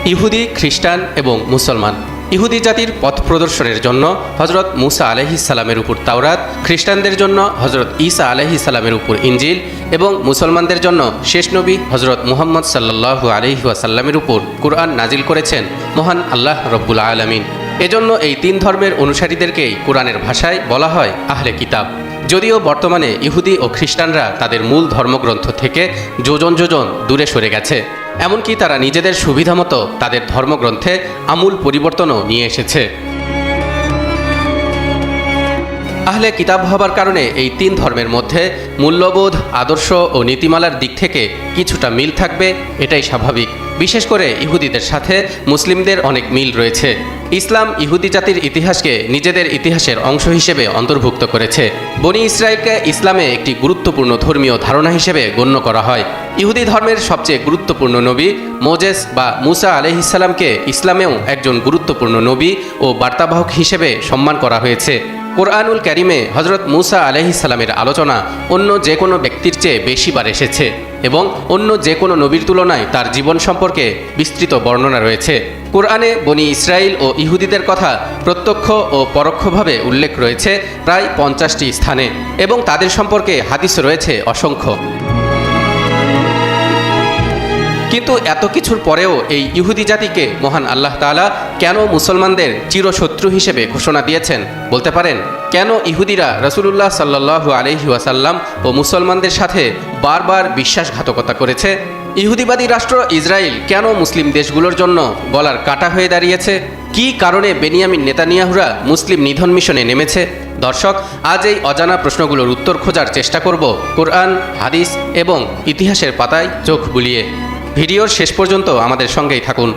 ইহুদি, খ্রিস্টান এবং মুসলমান। ইহুদি জাতির পথ প্রদর্শনের জন্য হজরত মুসা আলাইহিসসালামের উপর তাওরাত, খ্রিস্টানদের জন্য হজরত ঈসা আলাইহিসসালামের উপর ইনজিল এবং মুসলমানদের জন্য শেষ নবী হজরত মুহাম্মদ সাল্লাল্লাহু আলাইহি ওয়াসাল্লামের উপর কুরআন নাজিল করেছেন মহান আল্লাহ রব্বুল আলামিন। এজন্য এই তিন ধর্মের অনুসারীদেরকেই কুরআনের ভাষায় বলা হয় আহলে কিতাব। যদিও বর্তমানে ইহুদি ও খ্রিস্টানরা তাদের মূল ধর্মগ্রন্থ থেকে যোজন যোজন দূরে সরে গেছে। এমনকি তারা নিজেদের সুবিধামতো তাদের ধর্মগ্রন্থে আমূল পরিবর্তনও নিয়ে এসেছে। আহলে কিতাব হবার কারণে এই তিন ধর্মের মধ্যে মূল্যবোধ, আদর্শ ও নীতিমালার দিক থেকে কিছুটা মিল থাকবে, এটাই স্বাভাবিক। বিশেষ করে ইহুদিদের সাথে মুসলিমদের অনেক মিল রয়েছে। ইসলাম ইহুদি জাতির ইতিহাসকে নিজেদের ইতিহাসের অংশ হিসেবে অন্তর্ভুক্ত করেছে। বনি ইসরাইলকে ইসলামে একটি গুরুত্বপূর্ণ ধর্মীয় ধারণা হিসেবে গণ্য করা হয়। ইহুদি ধর্মের সবচেয়ে গুরুত্বপূর্ণ নবী মোজেস বা মুসা আলাইহিসসালামকে ইসলামেও একজন গুরুত্বপূর্ণ নবী ও বার্তাবাহক হিসেবে সম্মান করা হয়েছে। কোরআনুল কারিমে হজরত মুসা আলাইহিসসালামের আলোচনা অন্য যে কোনো ব্যক্তির চেয়ে বেশিবার এসেছে এবং অন্য যে কোনো নবীর তুলনায় তার জীবন সম্পর্কে বিস্তৃত বর্ণনা রয়েছে। কোরআনে বনি ইসরাইল ও ইহুদিদের কথা প্রত্যক্ষ ও পরোক্ষভাবে উল্লেখ রয়েছে প্রায় 50টি স্থানে এবং তাদের সম্পর্কে হাদিস রয়েছে অসংখ্য। কিন্তু এত কিছুর পরেও এই ইহুদি জাতিকে মহান আল্লাহ তাআলা কেন মুসলমানদের চিরশত্রু হিসেবে ঘোষণা দিয়েছেন বলতে পারেন? কেন ইহুদিরা রাসূলুল্লাহ সাল্লাল্লাহু আলাইহি ওয়াসাল্লাম ও মুসলমানদের সাথে বারবার বিশ্বাসঘাতকতা করেছে? ইহুদিবাদী রাষ্ট্র ইসরায়েল কেন মুসলিম দেশগুলোর জন্য গলার কাঁটা হয়ে দাঁড়িয়েছে? কী কারণে বেনিয়ামিন নেতানিয়াহুরা মুসলিম নিধন মিশনে নেমেছে? দর্শক, আজ এই অজানা প্রশ্নগুলোর উত্তর খোঁজার চেষ্টা করব কোরআন, হাদিস এবং ইতিহাসের পাতায় চোখ বুলিয়ে। ভিডিওর শেষ পর্যন্ত আমাদের সঙ্গেই থাকুন।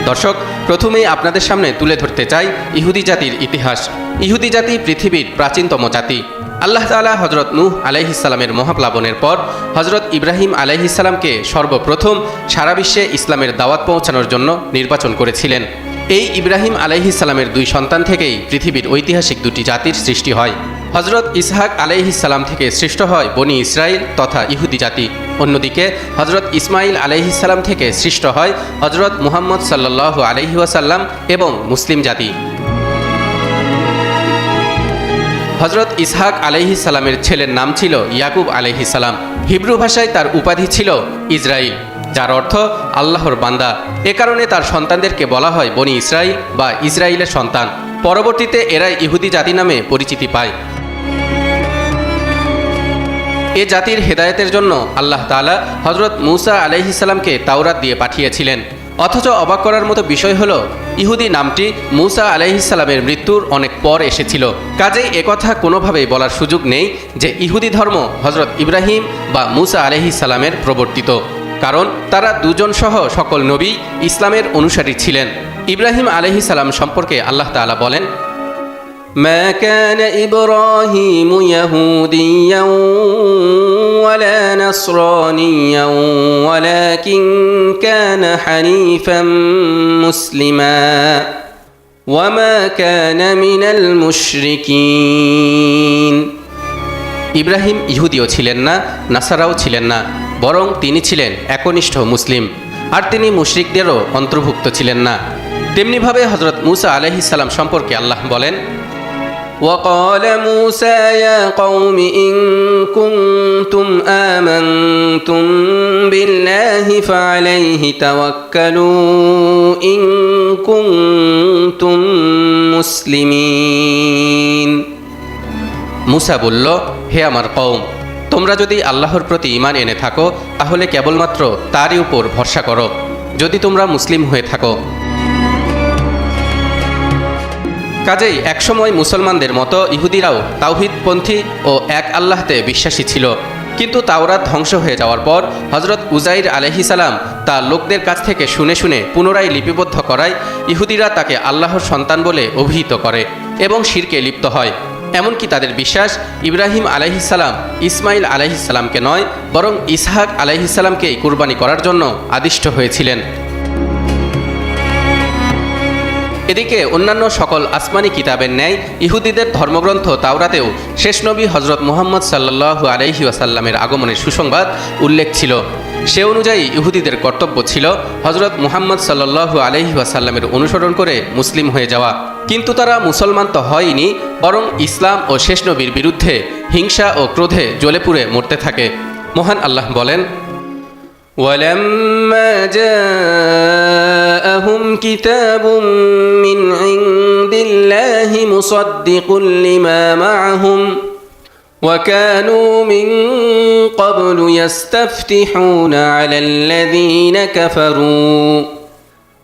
দর্শক, প্রথমেই আপনাদের সামনে তুলে ধরতে চাই ইহুদি জাতির ইতিহাস। ইহুদি জাতি পৃথিবীর প্রাচীনতম জাতি। আল্লাহ তাআলা হজরত নূহ আলাইহিসসালামের মহাপ্লাবনের পর হজরত ইব্রাহিম আলাইহিসসালামকে সর্বপ্রথম সারা বিশ্বে ইসলামের দাওয়াত পৌঁছানোর জন্য নির্বাচন করেছিলেন। এই ইব্রাহিম আলাইহিসসালামের দুই সন্তান থেকেই পৃথিবীর ঐতিহাসিক দুটি জাতির সৃষ্টি হয়। হজরত ইসহাক আলাইহিসসালাম থেকে সৃষ্ট হয় বনি ইসরাইল তথা ইহুদি জাতি। অন্যদিকে হজরত ইসমাইল আলাইহিসসালাম থেকে সৃষ্ট হয় হজরত মুহাম্মদ সাল্লাল্লাহু আলাইহি ওয়াসাল্লাম এবং মুসলিম জাতি। হজরত ইসহাক আলাইহিসসালামের ছেলের নাম ছিল ইয়াকুব আলাইহিসসালাম। হিব্রু ভাষায় তার উপাধি ছিল ইসরাইল, যার অর্থ আল্লাহর বান্দা। এ কারণে তার সন্তানদেরকে বলা হয় বনি ইসরাইল বা ইসরাইলের সন্তান। পরবর্তীতে এরাই ইহুদি জাতি নামে পরিচিতি পায়। এ জাতির হেদায়েতের জন্য আল্লাহ তাআলা হজরত মুসা আলাইহিসসালামকে তাওরাত দিয়ে পাঠিয়েছিলেন। অথচ অবাক করার মতো বিষয় হলো, ইহুদি নামটি মুসা আলাইহিসসালামের মৃত্যুর অনেক পর এসেছিল। কাজেই একথা কোনোভাবেই বলার সুযোগ নেই যে ইহুদি ধর্ম হজরত ইব্রাহিম বা মুসা আলাইহিসসালামের প্রবর্তিত, কারণ তারা দুজন সহ সকল নবী ইসলামের অনুসারী ছিলেন। ইব্রাহিম আলাইহিসসালাম সম্পর্কে আল্লাহ তাআলা বলেন, মা কানা ইব্রাহিমু ইয়াহুদিয়্যান ওয়ালা নাসরানিয়্যান ওয়ালাকিন কানা হানিফাম মুসলিমা ওয়া মা কানা মিনাল মুশরিকিন। ইব্রাহিম ইহুদিও ছিলেন না, নাসারাও ছিলেন না, বরং তিনি ছিলেন একনিষ্ঠ মুসলিম, আর তিনি মুশরিকদেরও অন্তর্ভুক্ত ছিলেন না। তেমনিভাবে হজরত মুসা আলাইহিসসালাম সম্পর্কে আল্লাহ বলেন, وقال موسى يا قوم إن كنتم آمنتم بالله فعليه توكلوا إن كنتم মুসলিমিন। মুসা বলল, হে আমার কওম, তোমরা যদি আল্লাহর প্রতি ঈমান এনে থাকো তাহলে কেবলমাত্র তারই উপর ভরসা করো, যদি তোমরা মুসলিম হয়ে থাকো। কাজেই একসময় মুসলমানদের মতো ইহুদিরাও তাওহীদপন্থী ও এক আল্লাহতে বিশ্বাসী ছিল। কিন্তু তাওরাত ধ্বংস হয়ে যাওয়ার পর হজরত উজাইর আলাইহিসসালাম তার লোকদের কাছ থেকে শুনে শুনে পুনরায় লিপিবদ্ধ করায় ইহুদিরা তাকে আল্লাহর সন্তান বলে অভিহিত করে এবং শিরকে লিপ্ত হয়। এমনকি তাদের বিশ্বাস ইব্রাহিম আলাইহিসসালাম ইসমাইল আলাইহিসসালামকে নয়, বরং ইসহাক আলাইহিসসালামকেই কুরবানি করার জন্য আদিষ্ট হয়েছিলেন। এদিকে অন্যান্য সকল আসমানি কিতাবের ন্যায় ইহুদিদের ধর্মগ্রন্থ তাওরাতেও শেষ নবী হজরত মুহাম্মদ সাল্লাল্লাহু আলাইহি ওয়াসাল্লামের আগমনের সুসংবাদ উল্লেখ ছিল। সে অনুযায়ী ইহুদিদের কর্তব্য ছিল হজরত মুহাম্মদ সাল্লাল্লাহু আলাইহি ওয়াসাল্লামের অনুসরণ করে মুসলিম হয়ে যাওয়া। কিন্তু তারা মুসলমান তো হয়নি, বরং ইসলাম ও শেষ নবীর বিরুদ্ধে হিংসা ও ক্রোধে জ্বলে পুড়ে মরতে থাকে। মহান আল্লাহ বলেন, وَلَمَّا جَاءَهُمْ كِتَابٌ مِّنْ عِندِ اللَّهِ مُصَدِّقٌ لِّمَا مَعَهُمْ وَكَانُوا مِن قَبْلُ يَسْتَفْتِحُونَ عَلَى الَّذِينَ كَفَرُوا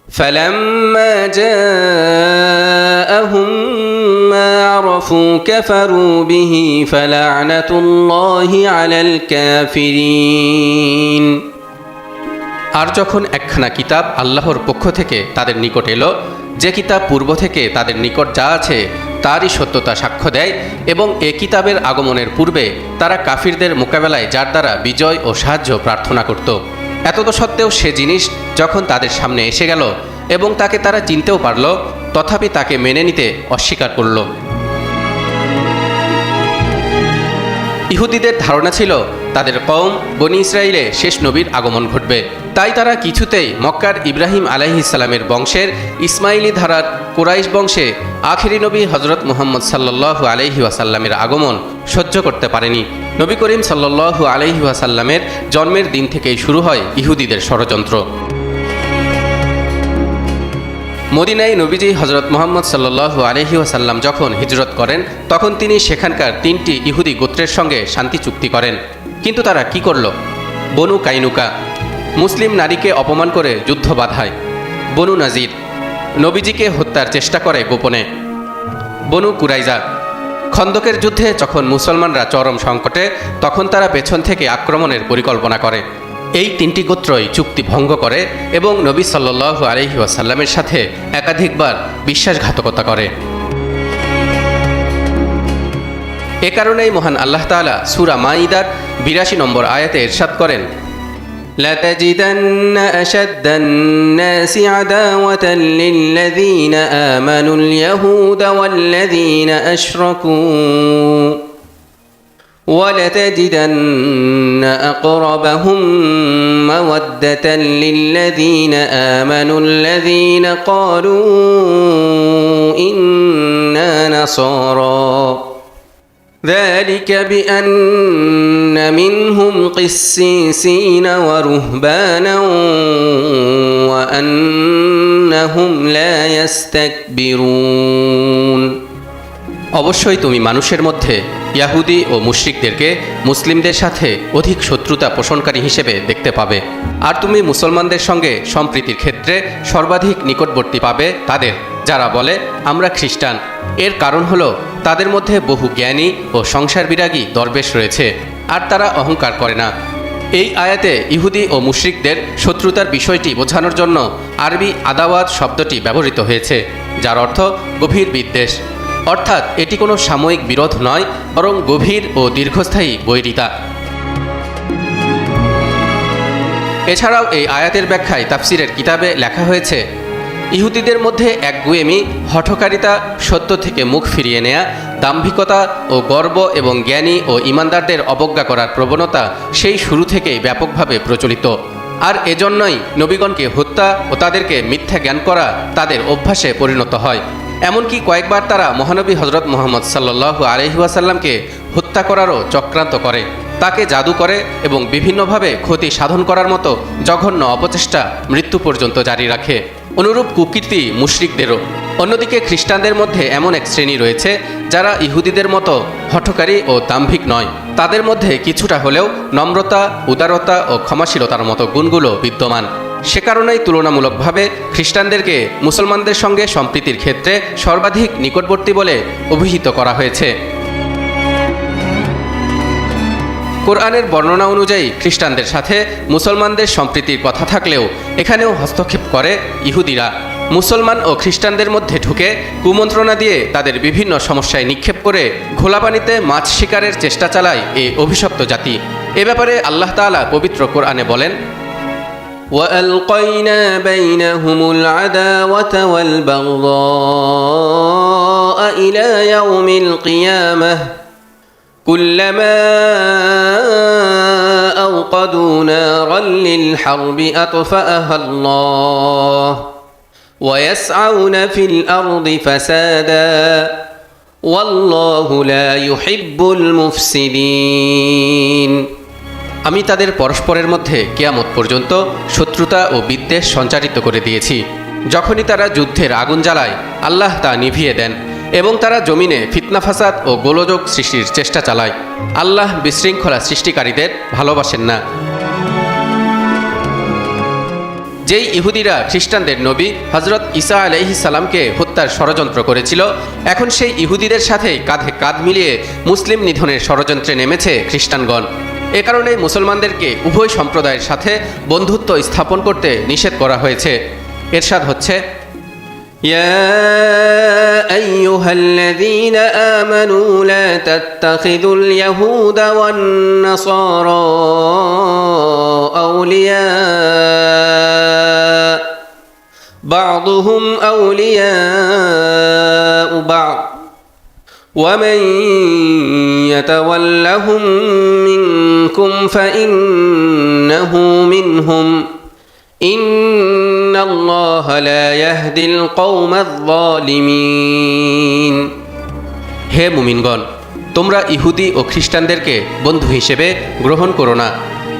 فَلَمَّا جَاءَهُم مَّا عَرَفُوا كَفَرُوا بِهِ فَلَعْنَةُ اللَّهِ عَلَى الْكَافِرِينَ। আর যখন একখানা কিতাব আল্লাহর পক্ষ থেকে তাদের নিকট এলো, যে কিতাব পূর্ব থেকে তাদের নিকট যা আছে তারই সত্যতা সাক্ষ্য দেয়, এবং এ কিতাবের আগমনের পূর্বে তারা কাফিরদের মোকাবেলায় যার দ্বারা বিজয় ও সাহায্য প্রার্থনা করত, এতদসত্ত্বেও সে জিনিস যখন তাদের সামনে এসে গেল এবং তাকে তারা চিনতেও পারল, তথাপি তাকে মেনে নিতে অস্বীকার করল। ইহুদিদের ধারণা ছিল তাদের কওম বনি ইসরাইলে শেষ নবীর আগমন ঘটবে, তাই তারা কিছুতেই মক্কার ইব্রাহিম আলাইহিস সালামের বংশের ইসমাইলি ধারার কুরাইশ বংশে আখিরি নবী হজরত মুহাম্মদ সাল্লাল্লাহু আলাইহি ওয়াসাল্লামের আগমন সহ্য করতে পারেনি। নবী করিম সাল্লাল্লাহু আলাইহি ওয়াসাল্লামের জন্মের দিন থেকেই শুরু হয় ইহুদিদের ষড়যন্ত্র। মদিনায় নবীজি হজরত মুহাম্মদ সাল্লাল্লাহু আলাইহি ওয়াসাল্লাম যখন হিজরত করেন, তখন তিনি সেখানকার 3টি ইহুদি গোত্রের সঙ্গে শান্তি চুক্তি করেন। কিন্তু তারা কি করল? বনু কাইনুকা মুসলিম নারীকে অপমান করে যুদ্ধ বাধায়। বনু নাজির নবীজিকে হত্যার চেষ্টা করে গোপনে। বনু কুরাইজা খন্দকের যুদ্ধে যখন মুসলমানরা চরম সংকটে, তখন তারা পেছন থেকে আক্রমণের পরিকল্পনা করে। এই 3টি গোত্রই চুক্তি ভঙ্গ করে এবং নবী সাল্লাল্লাহু আলাইহি ওয়াসাল্লামের সাথে একাধিকবার বিশ্বাসঘাতকতা করে। এ কারণেই মহান আল্লাহ তাআলা সূরা মাঈদার 82 নম্বর আয়াতে ইরশাদ করেন, لَتَجِدَنَّ أَشَدَّ النَّاسِ عَدَاوَةً لِلَّذِينَ آمَنُوا الْيَهُودَ وَالَّذِينَ أَشْرَكُوا وَلَتَجِدَنَّ أَقْرَبَهُم مَّوَدَّةً لِلَّذِينَ آمَنُوا الَّذِينَ قَالُوا إِنَّا نَصَارَى ذلك بأن منهم قسيسين ورهبانا وأنهم لا يستكبرون। অবশ্যই তুমি মানুষের মধ্যে ইয়াহুদি ও মুশরিকদেরকে মুসলিমদের সাথে অধিক শত্রুতা পোষণকারী হিসেবে দেখতে পাবে, আর তুমি মুসলমানদের সঙ্গে সম্প্রীতির ক্ষেত্রে সর্বাধিক নিকটবর্তী পাবে তাদের, যারা বলে আমরা খ্রিস্টান। এর কারণ হলো তাদের মধ্যে বহু জ্ঞানী ও সংসার বিরাগী দরবেশ রয়েছে, আর তারা অহংকার করে না। এই আয়াতে ইহুদি ও মুশরিকদের শত্রুতার বিষয়টি বোঝানোর জন্য আরবি আদাওয়াত শব্দটি ব্যবহৃত হয়েছে, যার অর্থ গভীর বিদ্বেষ। অর্থাৎ এটি কোনো সাময়িক বিরোধ নয়, বরং গভীর ও দীর্ঘস্থায়ী বৈরিতা। এছাড়াও এই আয়াতের ব্যাখ্যায় তাফসিরের কিতাবে লেখা হয়েছে, ইহুদিদের মধ্যে একগুঁয়েমি, হঠকারিতা, সত্য থেকে মুখ ফিরিয়ে নেয়া, দাম্ভিকতা ও গর্ব এবং জ্ঞানী ও ইমানদারদের অবজ্ঞা করার প্রবণতা সেই শুরু থেকেই ব্যাপকভাবে প্রচলিত। আর এজন্যই নবীগণকে হত্যা ও তাদেরকে মিথ্যা জ্ঞান করা তাদের অভ্যাসে পরিণত হয়। এমনকি কয়েকবার তারা মহানবী হজরত মুহাম্মদ সাল্লাল্লাহু আলাইহি ওয়াসাল্লামকে হত্যা করারও চক্রান্ত করে, তাকে জাদু করে এবং বিভিন্নভাবে ক্ষতি সাধন করার মতো জঘন্য অপচেষ্টা মৃত্যু পর্যন্ত জারি রাখে। অনুরূপ কুকীর্তি মুশরিকদেরও। অন্যদিকে খ্রিস্টানদের মধ্যে এমন এক শ্রেণী রয়েছে যারা ইহুদিদের মতো হঠকারী ও দাম্ভিক নয়। তাদের মধ্যে কিছুটা হলেও নম্রতা, উদারতা ও ক্ষমাশীলতার মতো গুণগুলো বিদ্যমান। সে কারণেই তুলনামূলকভাবে খ্রিস্টানদেরকে মুসলমানদের সঙ্গে সম্প্রীতির ক্ষেত্রে সর্বাধিক নিকটবর্তী বলে অভিহিত করা হয়েছে। কোরআনের বর্ণনা অনুযায়ী খ্রিস্টানদের সাথে মুসলমানদের সম্প্রীতির কথা থাকলেও এখানেও হস্তক্ষেপ করে ইহুদিরা। মুসলমান ও খ্রিস্টানদের মধ্যে ঢুকে কুমন্ত্রণা দিয়ে তাদের বিভিন্ন সমস্যায় নিক্ষেপ করে ঘোলা পানিতে মাছ শিকারের চেষ্টা চালায় এই অভিশপ্ত জাতি। এ ব্যাপারে আল্লাহ তাআলা পবিত্র কোরআনে বলেন, وألقينا بينهم العداوة والبغضاء إلى يوم القيامة كلما أوقدوا نارا للحرب أطفأها الله ويسعون في الأرض فسادا والله لا يحب المفسدين আমি তাদের পরস্পরের মধ্যে কিয়ামত পর্যন্ত শত্রুতা ও বিদ্বেষ সঞ্চারিত করে দিয়েছি। যখনই তারা যুদ্ধের আগুন জ্বালায় আল্লাহ তা নিভিয়ে দেন এবং তারা জমিনে ফিতনা ফাসাদ ও গোলযোগ সৃষ্টির চেষ্টা চালায়। আল্লাহ বিশৃঙ্খলা সৃষ্টিকারীদের ভালোবাসেন না। যেই ইহুদিরা খ্রিস্টানদের নবী হজরত ঈসা আলাইহিস সালামকে হত্যার ষড়যন্ত্র করেছিল, এখন সেই ইহুদিদের সাথেই কাঁধে কাঁধ মিলিয়ে মুসলিম নিধনের ষড়যন্ত্রে নেমেছে খ্রিস্টানগণ। এ কারণে মুসলমানদেরকে উভয় সম্প্রদায়ের সাথে বন্ধুত্ব স্থাপন করতে নিষেধ করা হয়েছে। এরশাদ হচ্ছে, ইয়া আইয়ুহাল্লাযীনা আমানু লা তাত্তাখিযুল ইয়াহুদা ওয়ান নাসারা আউলিয়া বা'দুহুম আউলিয়াউ বা'দ ومن يتولهم منكم فإنه منهم إن الله لا يهدي القوم الظالمين হে মুমিনগণ, তোমরা ইহুদি ও খ্রিস্টানদেরকে বন্ধু হিসেবে গ্রহণ করো না।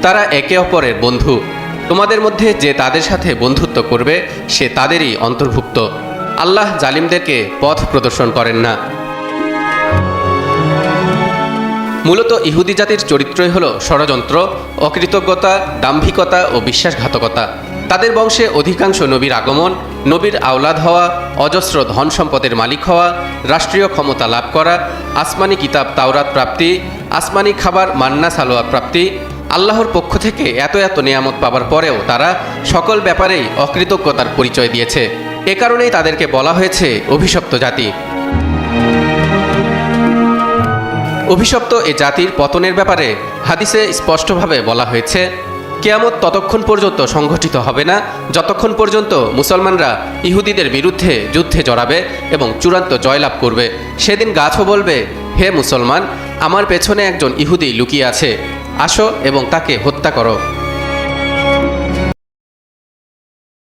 তারা একে অপরের বন্ধু। তোমাদের মধ্যে যে তাদের সাথে বন্ধুত্ব করবে সে তাদেরই অন্তর্ভুক্ত। আল্লাহ জালিমদেরকে পথ প্রদর্শন করেন না। মূলত ইহুদি জাতির চরিত্রই হল ষড়যন্ত্র, অকৃতজ্ঞতা, দাম্ভিকতা ও বিশ্বাসঘাতকতা। তাদের বংশে অধিকাংশ নবীর আগমন, নবীর আওলাদ হওয়া, অজস্র ধন সম্পদের মালিক হওয়া, রাষ্ট্রীয় ক্ষমতা লাভ করা, আসমানি কিতাব তাওরাত প্রাপ্তি, আসমানি খাবার মান্না সালোয়া প্রাপ্তি, আল্লাহর পক্ষ থেকে এত এত নিয়ামত পাবার পরেও তারা সকল ব্যাপারেই অকৃতজ্ঞতার পরিচয় দিয়েছে। এ কারণেই তাদেরকে বলা হয়েছে অভিশপ্ত জাতি। অভিশপ্ত এ জাতির পতনের ব্যাপারে হাদিসে স্পষ্টভাবে বলা হয়েছে, কিয়ামত ততক্ষণ পর্যন্ত সংঘটিত হবে না যতক্ষণ পর্যন্ত মুসলমানরা ইহুদিদের বিরুদ্ধে যুদ্ধে জড়াবে এবং চূড়ান্ত জয়লাভ করবে। সেদিন গাছও বলবে, হে মুসলমান, আমার পেছনে একজন ইহুদি লুকিয়ে আছে, আসো এবং তাকে হত্যা করো।